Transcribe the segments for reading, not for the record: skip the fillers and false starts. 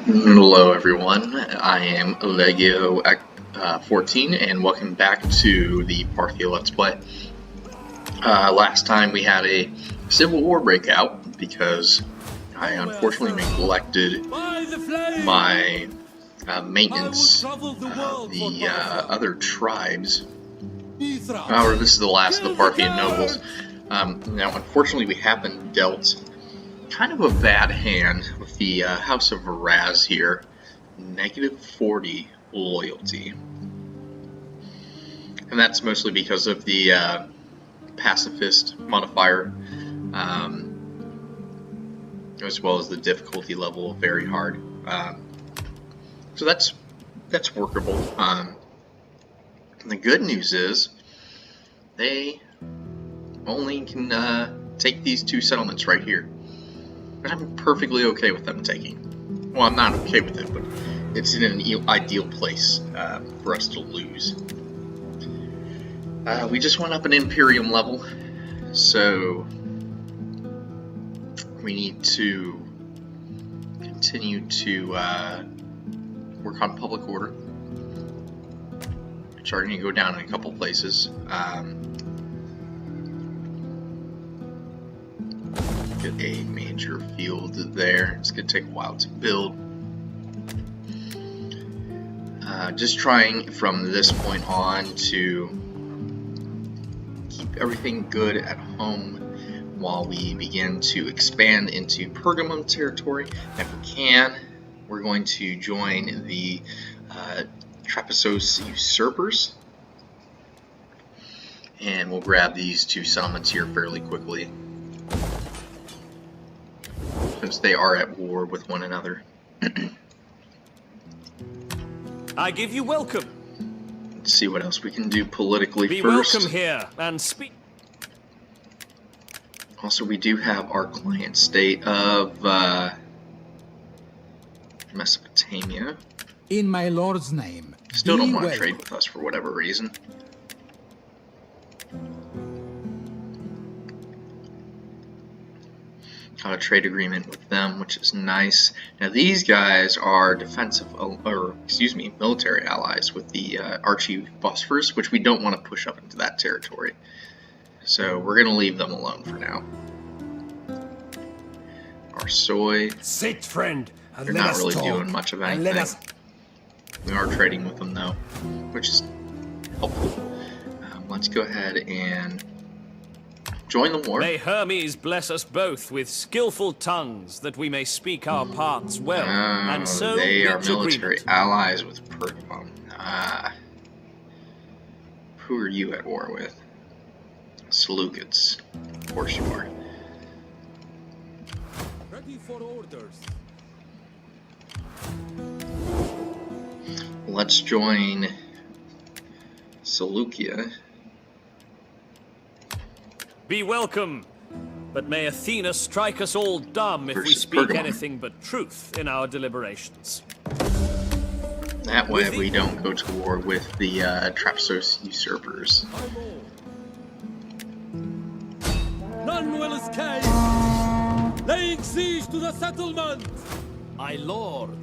Hello everyone, I am Legio 14 and welcome back to the Parthia Let's Play. Last time we had a civil war breakout because I unfortunately neglected my maintenance of the other tribes. However, this is the last of the Parthian nobles. Now unfortunately we have been dealt kind of a bad hand with the House of Raz here. -40 loyalty. And that's mostly because of the pacifist modifier, as well as the difficulty level of very hard. So that's workable. And the good news is they only can take these two settlements right here. I'm perfectly okay with them taking. Well, I'm not okay with it, but it's in an ideal place for us to lose. We just went up an Imperium level, so we need to continue to work on public order, which are going to go down in a couple places. Get a major field there. It's going to take a while to build. Just trying from this point on to keep everything good at home while we begin to expand into Pergamum territory. If we can, we're going to join the Trapesos usurpers, and we'll grab these two settlements here fairly quickly, since they are at war with one another. I give you welcome. Let's see what else we can do politically Be first. welcome here and speak. Also, we do have our client state of Mesopotamia. In my lord's name. Still don't want to trade with us for whatever reason. Got a trade agreement with them, which is nice. Now these guys are defensive, or excuse me, military allies with the Archie-Bosphorus, which we don't want to push up into that territory. So we're going to leave them alone for now. Our soy, Sit, friend, and they're let not us really talk. doing much of And let anything. We are trading with them though, which is helpful. Let's go ahead and join the war. May Hermes bless us both with skillful tongues, that we may speak our parts well, and so they are reach military agreement. allies with Pergamum. Who are you at war with? Seleucids. Of course you are. Ready for orders. Let's join Seleucia. Be welcome, but may Athena strike us all dumb if we Versus speak Pergamum. anything but truth in our deliberations. That way we don't go to war with the Trapesos usurpers. None will escape! Laying siege to the settlement! My lord,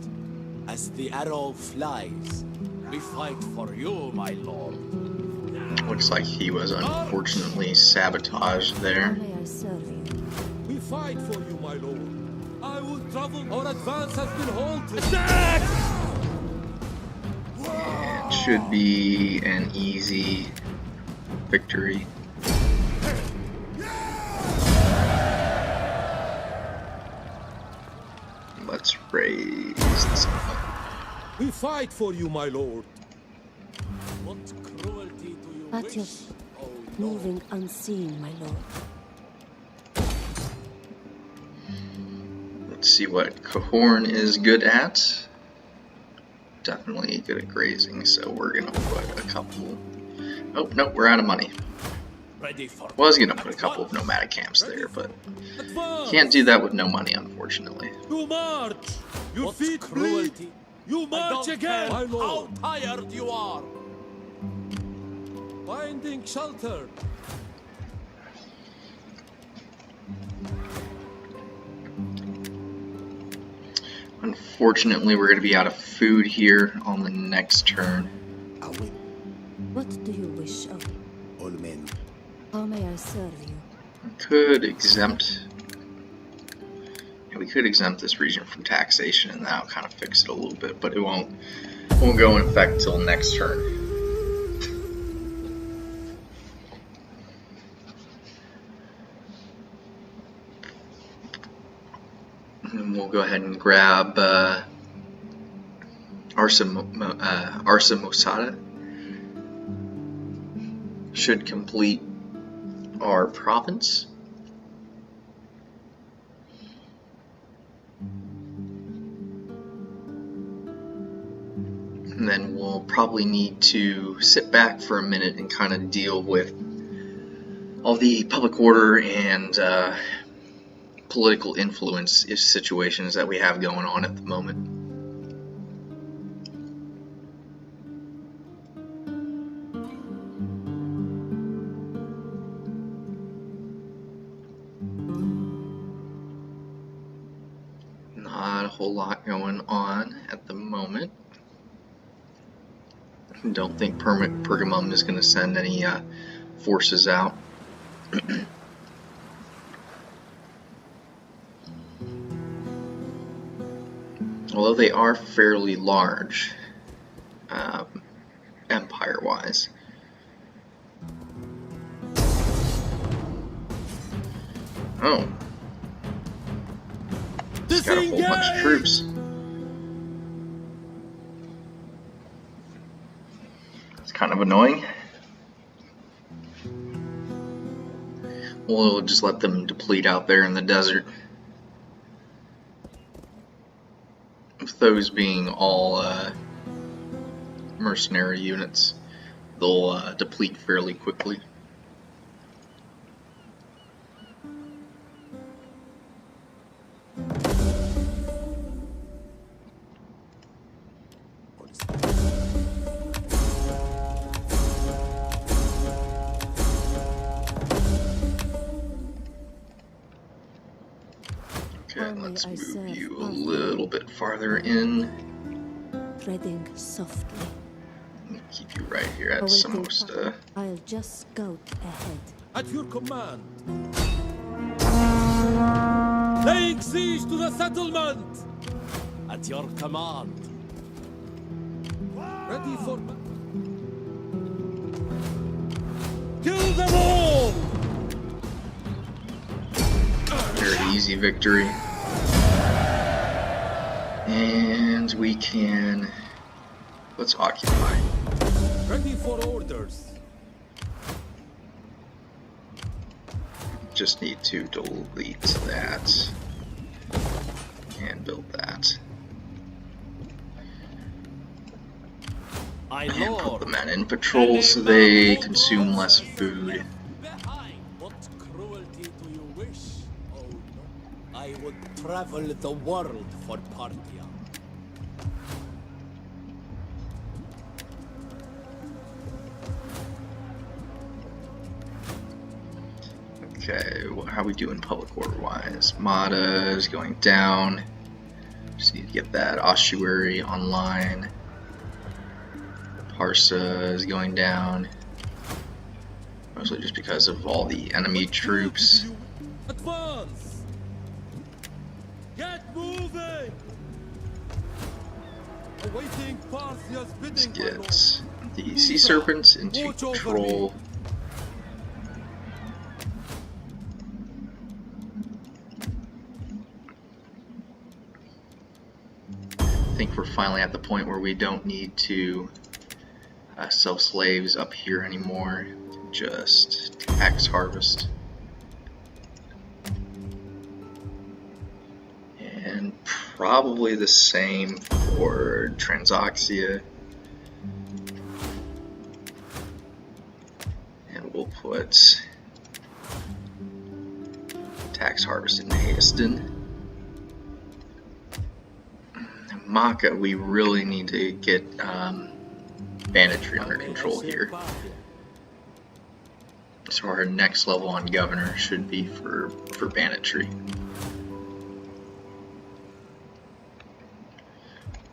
as the arrow flies, we fight for you, my lord. Looks like he was unfortunately sabotaged there. We fight for you, my lord. I will travel. Our advance has been halted. Attack! It should be an easy victory. Let's raise this up. We fight for you, my lord. What cruelty do you Parthia, wish, O lord? moving unseen, my lord. Let's see what Cahorn is good at. Definitely good at grazing, so we're gonna put a couple. Oh, nope, we're out of money. Ready for Was gonna put a couple of nomadic camps there, but Advance! can't do that with no money, unfortunately. You march! Your what feet bleed! cruelty? You I march don't again, care my how lord! tired you are. Finding shelter! Unfortunately, we're going to be out of food here on the next turn. What do you wish of me? All men. How may I serve you? Could exempt. Yeah, we could exempt this region from taxation, and that'll kind of fix it a little bit, but it won't go in effect till next turn. And we'll go ahead and grab Arsa Mosada. Should complete our province. And then we'll probably need to sit back for a minute and kind of deal with all the public order and political influence situations that we have going on at the moment. Not a whole lot going on at the moment. Don't think Pergamum is going to send any forces out. Although they are fairly large, empire-wise. Oh. He's got a whole bunch of troops. It's kind of annoying. We'll just let them deplete out there in the desert. With those being all mercenary units, they'll deplete fairly quickly. Okay, let's move you a little bit farther in. Treading softly. Keep you right here at Awaiting Samosta. I'll just scout ahead. At your command. Laying siege to the settlement. At your command. Ready for... Kill them all! Very easy victory. And we can... let's occupy. Ready for orders. Just need to delete that. And build that. My And put lord. the men in patrol so they consume less food. Behind. What cruelty do you wish? Oh no. I would travel the world for Parthia. Okay, how we doing public order wise? Mata is going down. Just need to get that ossuary online. Parsa is going down. Mostly just because of all the enemy troops. Advance! Get moving! Awaiting Parthia's Let's bidding, my lord. get the sea serpents into control. I think we're finally at the point where we don't need to sell slaves up here anymore. Just tax harvest. And probably the same for Transoxia. And we'll put tax harvest in Hasten. Maka, we really need to get banditry under control here. So our next level on governor should be for banditry.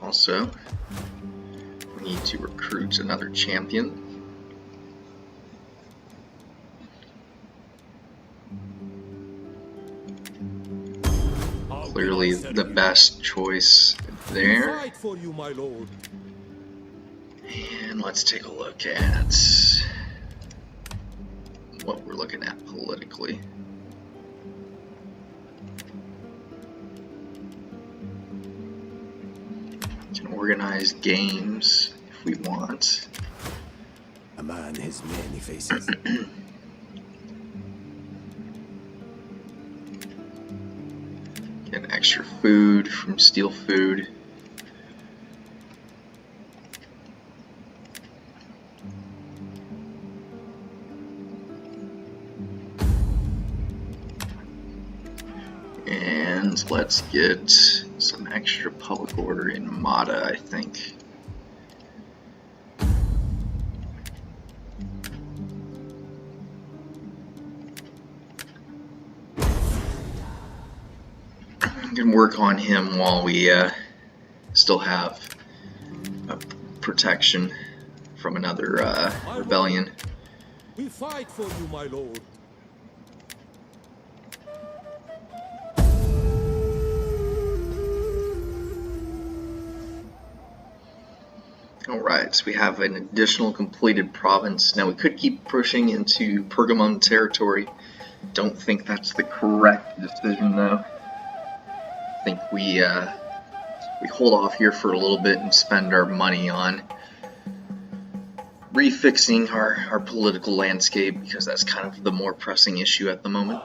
Also, we need to recruit another champion. Clearly the best choice there. Fight for you, my lord. And let's take a look at what we're looking at politically. We can organize games if we want. A man has many faces. Get extra food from Steel Food. And let's get some extra public order in Mata, I think. We can work on him while we still have protection from another rebellion. We fight for you, my lord. Alright, so we have an additional completed province. Now we could keep pushing into Pergamon territory. Don't think that's the correct decision though. I think we hold off here for a little bit and spend our money on refixing our political landscape, because that's kind of the more pressing issue at the moment.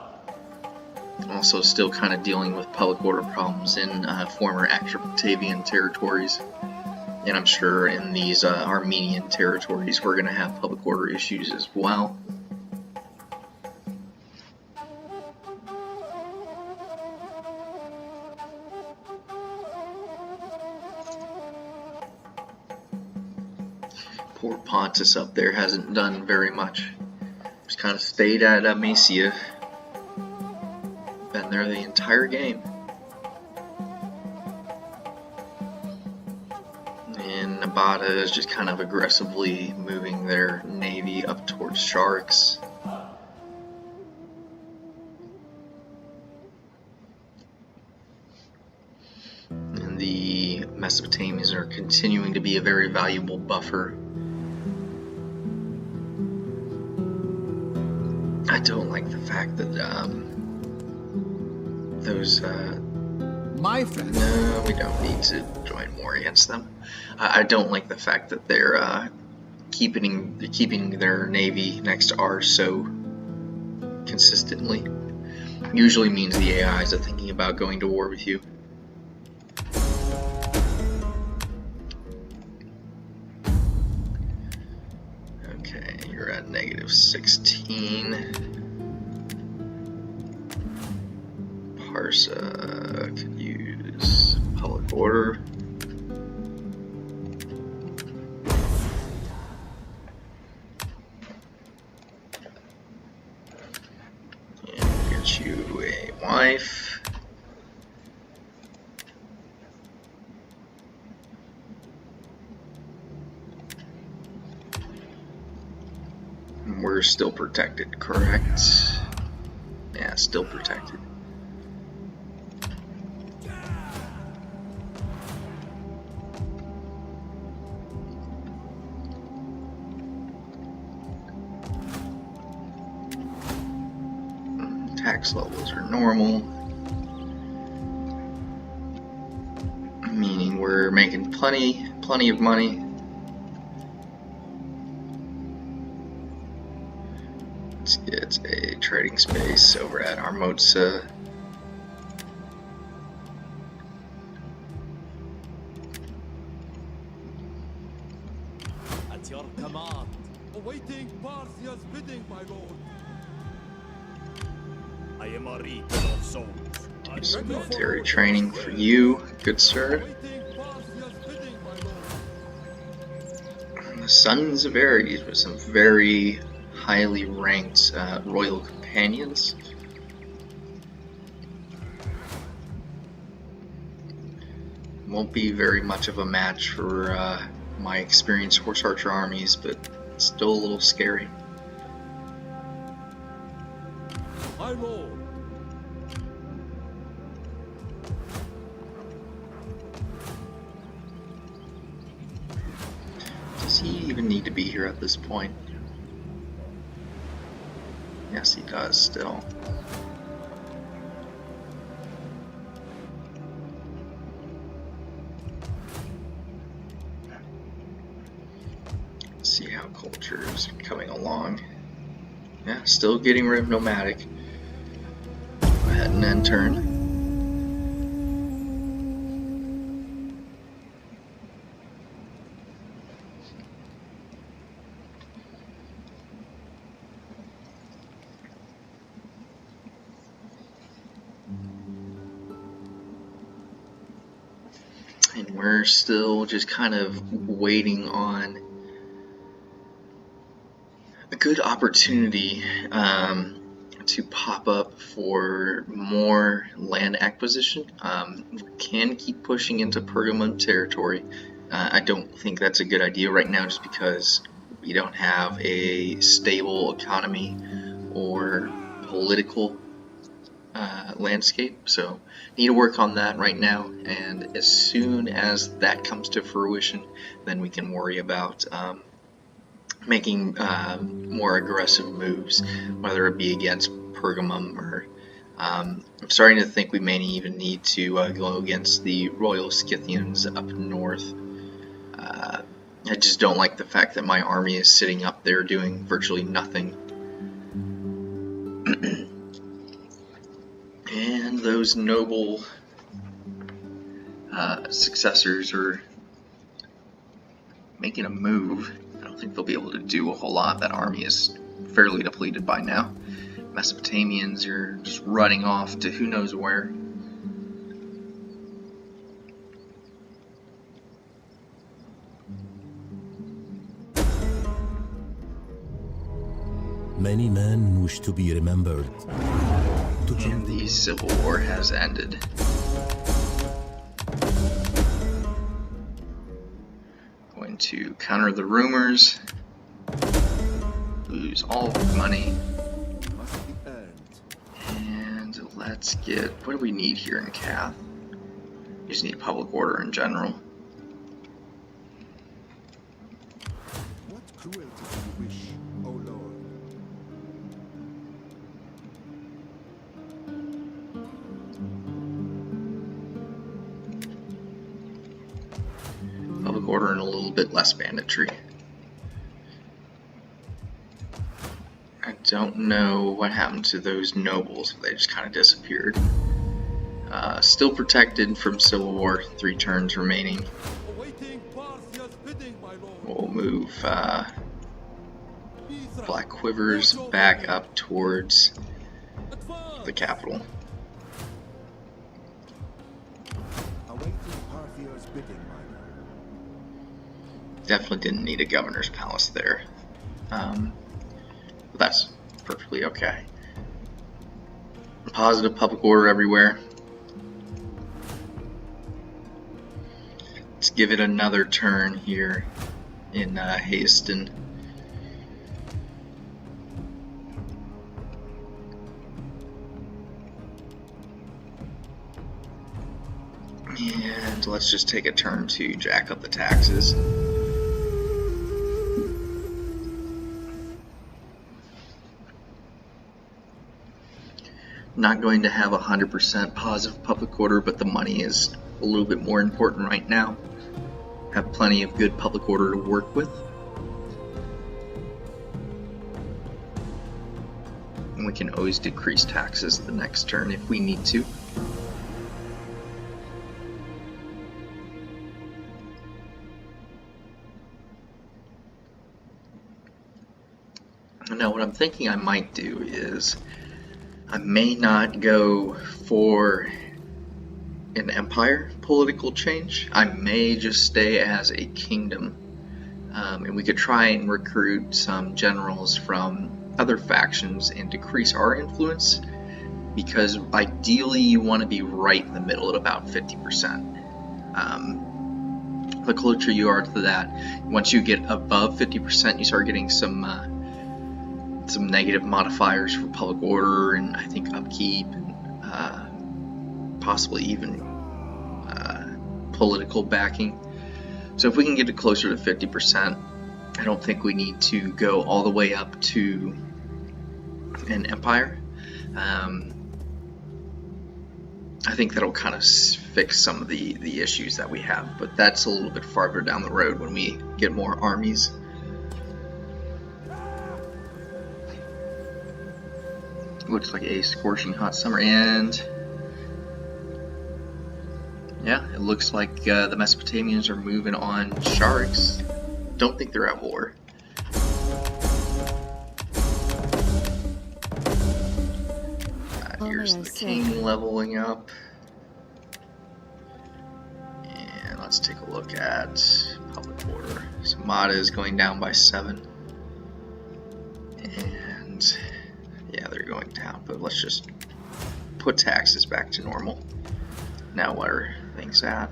Also still kind of dealing with public order problems in former Extra-Batavian territories. And I'm sure in these Armenian territories we're going to have public order issues as well. Poor Pontus up there hasn't done very much. Just kind of stayed at Amasia. Been there the entire game. And Nabata is just kind of aggressively moving their navy up towards Sharks. And the Mesopotamians are continuing to be a very valuable buffer. I don't like the fact that those My friend. no, we don't need to join war against them. I don't like the fact that they're keeping their navy next to ours so consistently. Usually means the AIs are thinking about going to war with you. Okay, you're at -16. Parsa could use public order. And get you a wife. We're still protected, correct? Yeah, still protected. Tax levels are normal, meaning we're making plenty of money. Let's get a trading space over at Armotsa. At your command. Awaiting Parthia's bidding, my lord. I am a reaper of souls. Some military training for you, good sir. Awaiting Parthia's bidding, my lord. The Sons of Ares with some very highly ranked royal companions. won't be very much of a match for my experienced horse archer armies, but it's still a little scary. My lord. Does he even need to be here at this point? Yes, he does still. Let's see how culture is coming along. Yeah, still getting rid of nomadic. Go ahead and end turn. And we're still just kind of waiting on a good opportunity to pop up for more land acquisition. We can keep pushing into Pergamum territory. I don't think that's a good idea right now just because we don't have a stable economy or political landscape, so need to work on that right now, and as soon as that comes to fruition, then we can worry about making more aggressive moves, whether it be against Pergamum or I'm starting to think we may even need to go against the Royal Scythians up north. I just don't like the fact that my army is sitting up there doing virtually nothing. And those noble successors are making a move. I don't think they'll be able to do a whole lot. That army is fairly depleted by now. Mesopotamians are just running off to who knows where. Many men wish to be remembered. And the Civil War has ended. Going to counter the rumors. Lose all the money. And let's get... what do we need here in Cath? We just need public order in general. What cruelty do you wish, O Lord? Public order and a little bit less banditry. I don't know what happened to those nobles. They just kind of disappeared. Still protected from Civil War. 3 turns remaining. Awaiting Parthia's bidding, my lord. We'll move Black Quivers back up towards the capital. Awaiting Parthia's bidding, my lord. Definitely didn't need a governor's palace there. But that's perfectly okay. Positive public order everywhere. Let's give it another turn here in Haston. And let's just take a turn to jack up the taxes. Not going to have 100% positive public order, but the money is a little bit more important right now. Have plenty of good public order to work with. And we can always decrease taxes the next turn if we need to. Now what I'm thinking I might do is I may not go for an empire political change. I may just stay as a kingdom, and we could try and recruit some generals from other factions and decrease our influence, because ideally you want to be right in the middle at about 50%. The closer you are to that, once you get above 50%, you start getting some negative modifiers for public order and I think upkeep and possibly even political backing. So if we can get it closer to 50%, I don't think we need to go all the way up to an empire. I think that'll kind of fix some of the issues that we have, but that's a little bit farther down the road when we get more armies. Looks like a scorching hot summer, and yeah, it looks like the Mesopotamians are moving on sharks. Don't think they're at war. Here's the king leveling up. And let's take a look at public order. So Mada is going down by 7. And yeah, they're going down, but let's just put taxes back to normal. Now what are things at?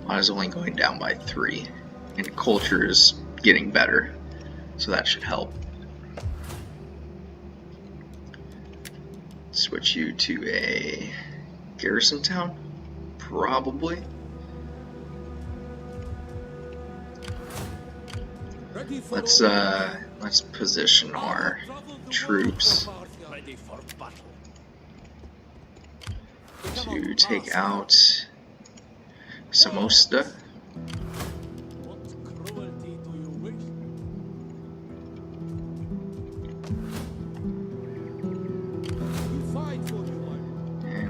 Mada's only going down by 3. And culture is getting better. So that should help. Switch you to a garrison town, probably. Let's position our troops to take out Samosta.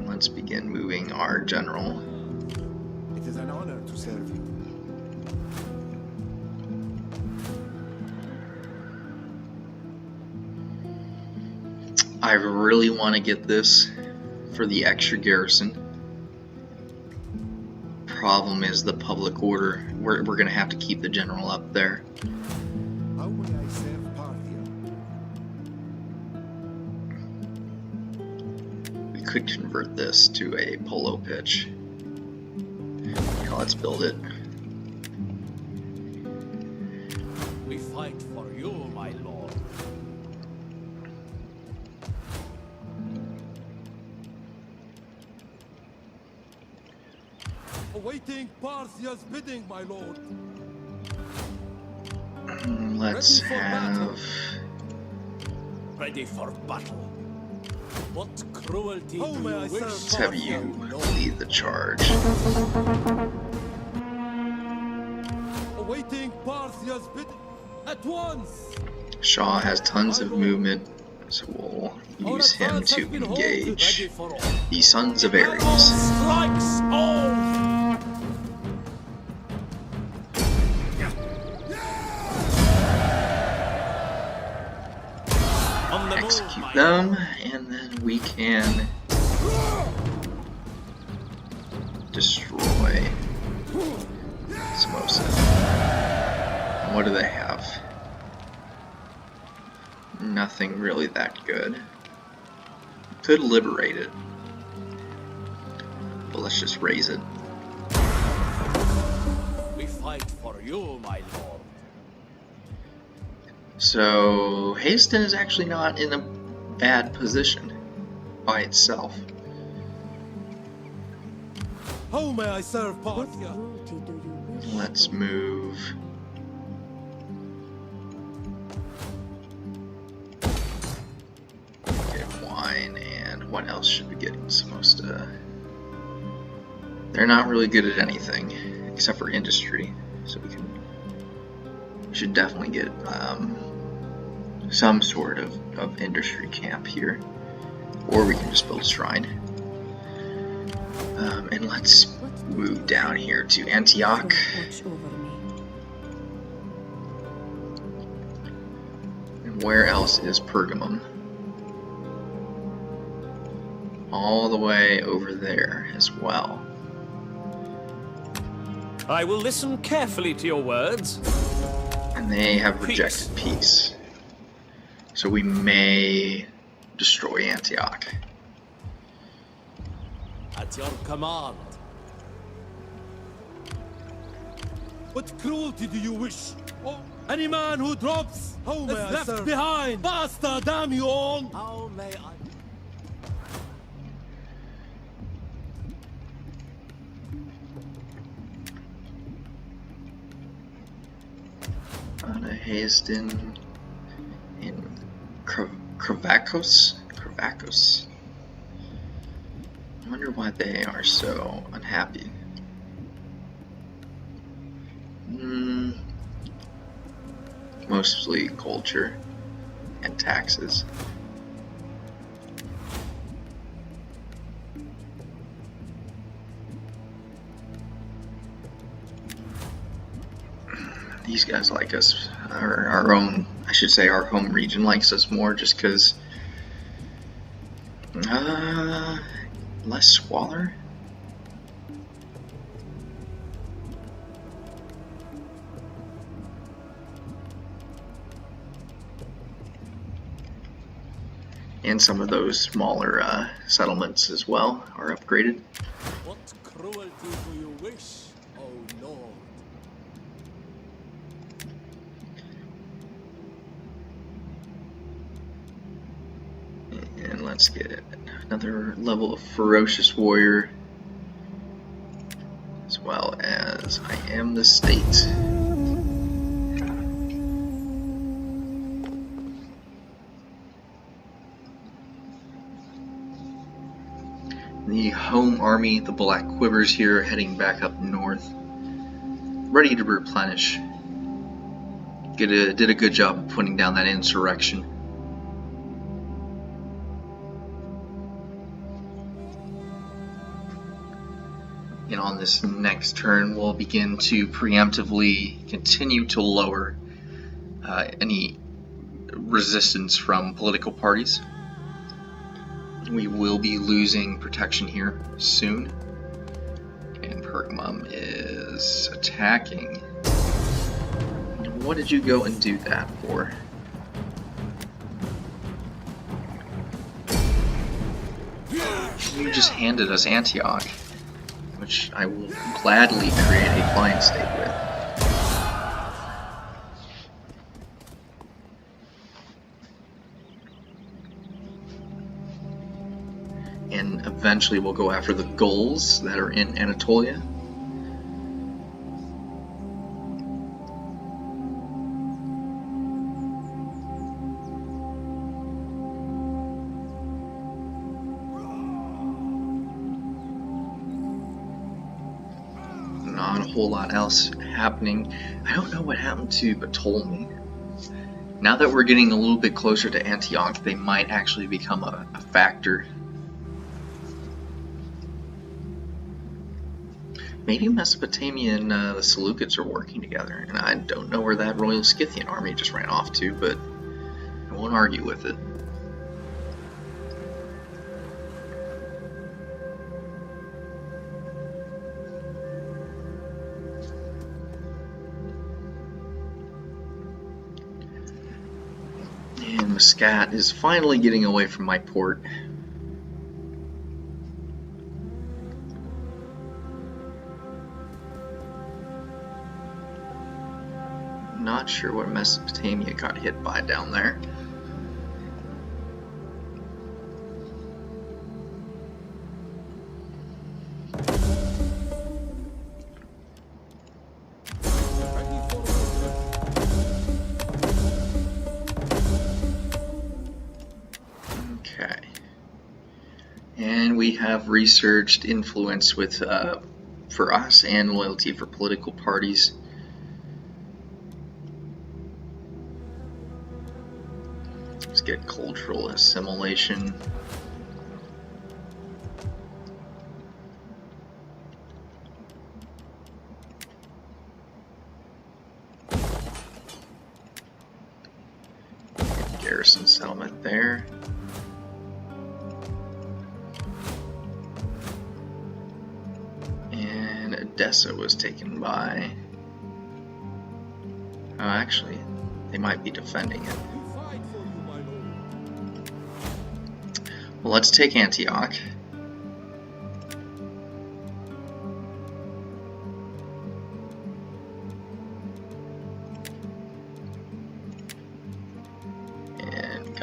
Let's begin moving our general. It is an honor to serve you. I really want to get this for the extra garrison. Problem is the public order. We're going to have to keep the general up there. How may I serve Parthia? Could convert this to a polo pitch. Now let's build it. We fight for you, my lord. Awaiting Parthia's bidding, my lord. Let's have... Ready for battle. What cruelty How do may you I wish? Let's have you lead the charge. Awaiting Parthia's bidding. At once! Shaw has tons of movement, so we'll use him to engage the Sons of Ares. Strikes all! Execute them, and then we can destroy Samosa. And what do they have? Nothing really that good. Could liberate it, but let's just raise it. We fight for you, my lord. So Haston is actually not in a bad position by itself. How may I serve What Parthia? cruelty do you wish? Let's move. Get wine, and what else should we get? Samosta. They're not really good at anything except for industry, so we should definitely get some sort of industry camp here, or we can just build a shrine. And let's move down here to Antioch. Watch over me. And where else is Pergamum? All the way over there as well. I will listen carefully to your words. And they have rejected peace. So we may destroy Antioch. At your command. What cruelty do you wish? Oh, any man who drops is left behind. Basta, damn you all! How may I? Anna Haysden in Kravakos. I wonder why they are so unhappy. Mostly culture and taxes. These guys like us, our own, I should say our home region likes us more just because less squalor. And some of those smaller settlements as well are upgraded. What cruelty do you wish, O Lord? And let's get another level of ferocious warrior, as well as I am the state. The home army, the Black Quivers here, heading back up north, ready to replenish. Did a good job of putting down that insurrection. And on this next turn, we'll begin to preemptively continue to lower any resistance from political parties. We will be losing protection here soon. And Pergamum is attacking. What did you go and do that for? You just handed us Antioch, which I will gladly create a client state with. And eventually we'll go after the Gauls that are in Anatolia. Not a whole lot else happening. I don't know what happened to Ptolemy. Now that we're getting a little bit closer to Antioch, they might actually become a factor. Maybe Mesopotamia and the Seleucids are working together, and I don't know where that Royal Scythian army just ran off to, but I won't argue with it. And Muscat is finally getting away from my port. Not sure what Mesopotamia got hit by down there. Okay. And we have researched influence with for us and loyalty for political parties. Let's get cultural assimilation. Garrison settlement there. And Edessa was taken by... Oh, actually, they might be defending it. Well, let's take Antioch.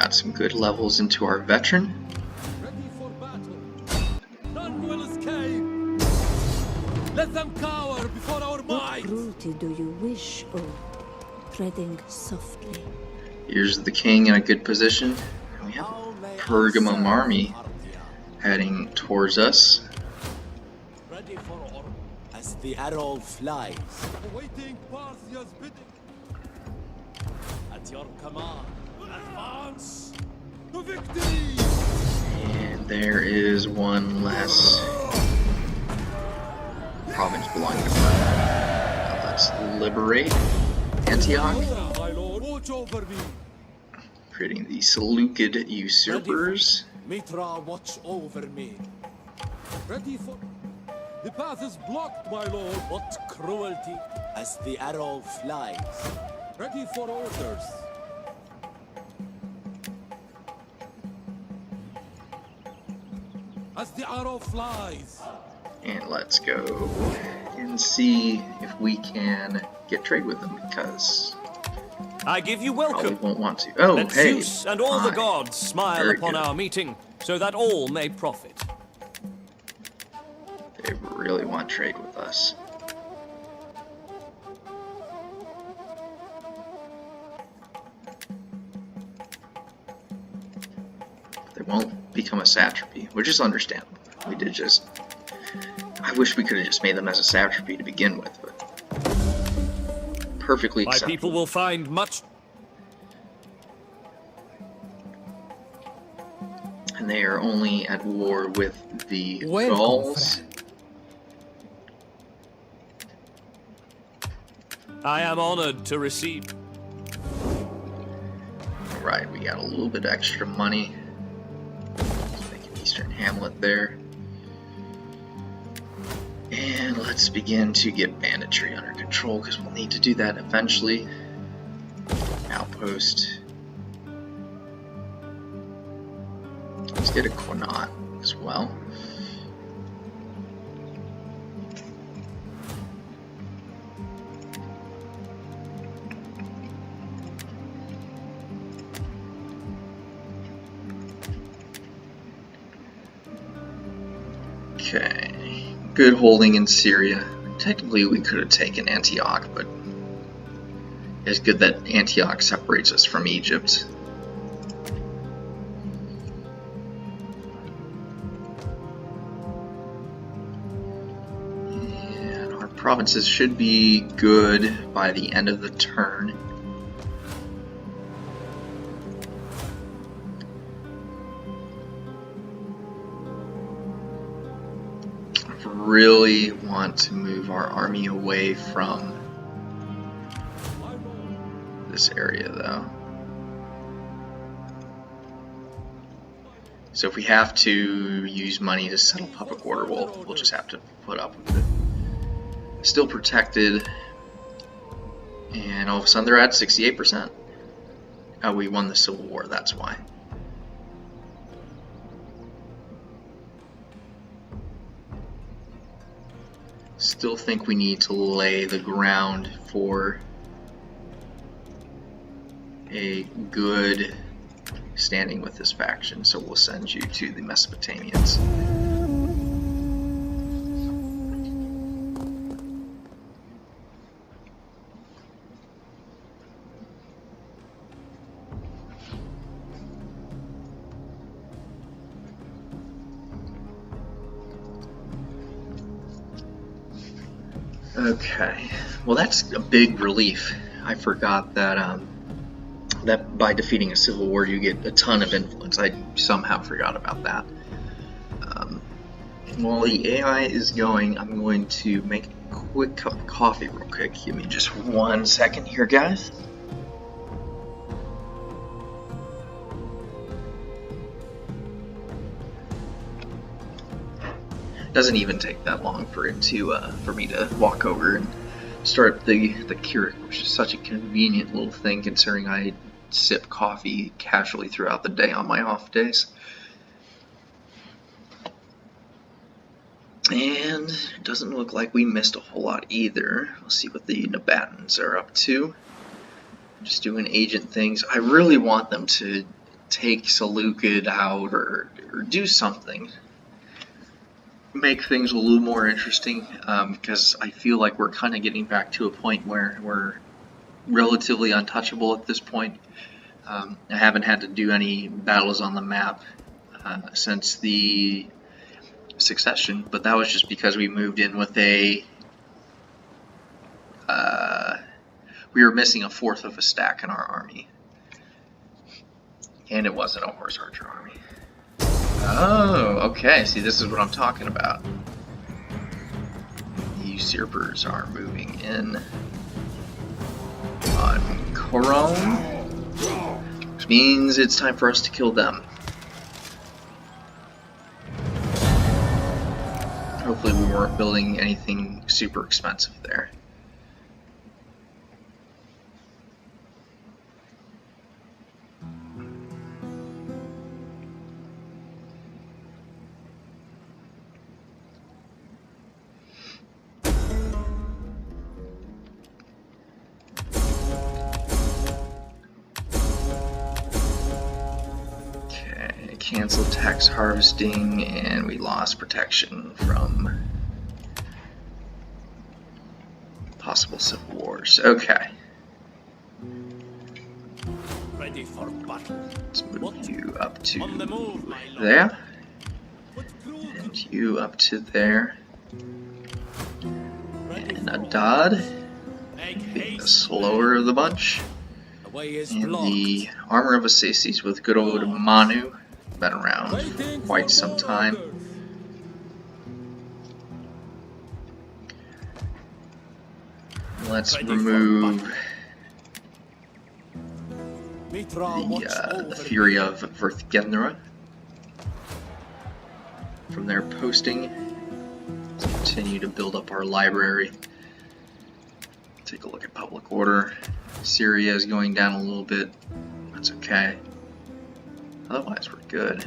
got some good levels into our veteran. Ready for battle. None will escape. Let them cower before our What might. cruelty do you wish, O treading softly? Here's the king in a good position. We have How may I Pergamum serve army Parthia? heading towards us. Ready for order. As the arrow flies. Awaiting Parthia's bidding. At your command. Advance. To victory. And there is one less province belonging to Now let's liberate Antioch, My lord, watch over me. creating the Seleucid usurpers. Mitra, watch over me. Ready for... The path is blocked, my lord. What cruelty. As the arrow flies. Ready for orders. As the arrow flies. And let's go and see if we can get trade with them, because I give you probably welcome. won't want to. Oh, Let hey, Zeus and all the hi. gods smile Very upon good. our meeting, so that all may profit. They really want trade with us. They won't become a satrapy, which is understandable. We did just... I wish we could have just made them as a satrapy to begin with, but... Perfectly My acceptable. people will find much. And they are only at war with the Welcome, Gauls. I am honored to receive. Right, we got a little bit extra money. Let's make an Eastern Hamlet there. And let's begin to get banditry under control, because we'll need to do that eventually. Outpost. Let's get a Quinat as well. Okay, good holding in Syria. Technically we could have taken Antioch, but it's good that Antioch separates us from Egypt. And our provinces should be good by the end of the turn. Really want to move our army away from this area though. So if we have to use money to settle public order, we'll just have to put up with it. Still protected, and all of a sudden they're at 68%. Oh, we won the Civil War, that's why. Still think we need to lay the ground for a good standing with this faction, so we'll send you to the Mesopotamians. Okay, well that's a big relief. I forgot that that by defeating a civil war you get a ton of influence. I somehow forgot about that. While the AI is going, I'm going to make a quick cup of coffee real quick. Give me just 1 second here, guys. Doesn't even take that long for it to for me to walk over and start the Keurig, which is such a convenient little thing considering I sip coffee casually throughout the day on my off days. And it doesn't look like we missed a whole lot either. We'll see what the Nabatans are up to. Just doing agent things. I really want them to take Seleucid out or do something. Make things a little more interesting, because I feel like we're kind of getting back to a point where we're relatively untouchable at this point. I haven't had to do any battles on the map since the succession, but that was just because we moved in with a we were missing a fourth of a stack in our army, and it wasn't a horse archer army. Oh, okay, see, this is what I'm talking about. The usurpers are moving in on Coron, which means it's time for us to kill them. Hopefully we weren't building anything super expensive there. Canceled tax harvesting, and we lost protection from possible civil wars. Okay. Ready for battle. Let's move you up to On the move, my lord. there, What cruelty and you up to there, Ready and for Adad, Make the haste. slower of the bunch, The way is and blocked. the armor of Assisi with good old Manu. Been around waiting for quite for some more time. orders. Let's Ready for remove Mitra, watch the over Fury me. of Verthgenera from their posting. Let's continue to build up our library. Take a look at public order. Syria is going down a little bit. That's okay. Otherwise, we're good.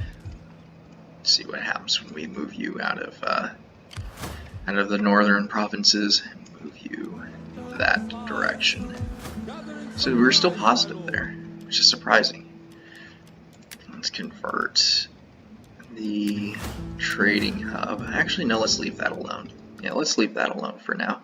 Let's see what happens when we move you out of the northern provinces and move you that direction. So we're still positive there, which is surprising. Let's convert the trading hub. Actually, no, let's leave that alone. Yeah, let's leave that alone for now.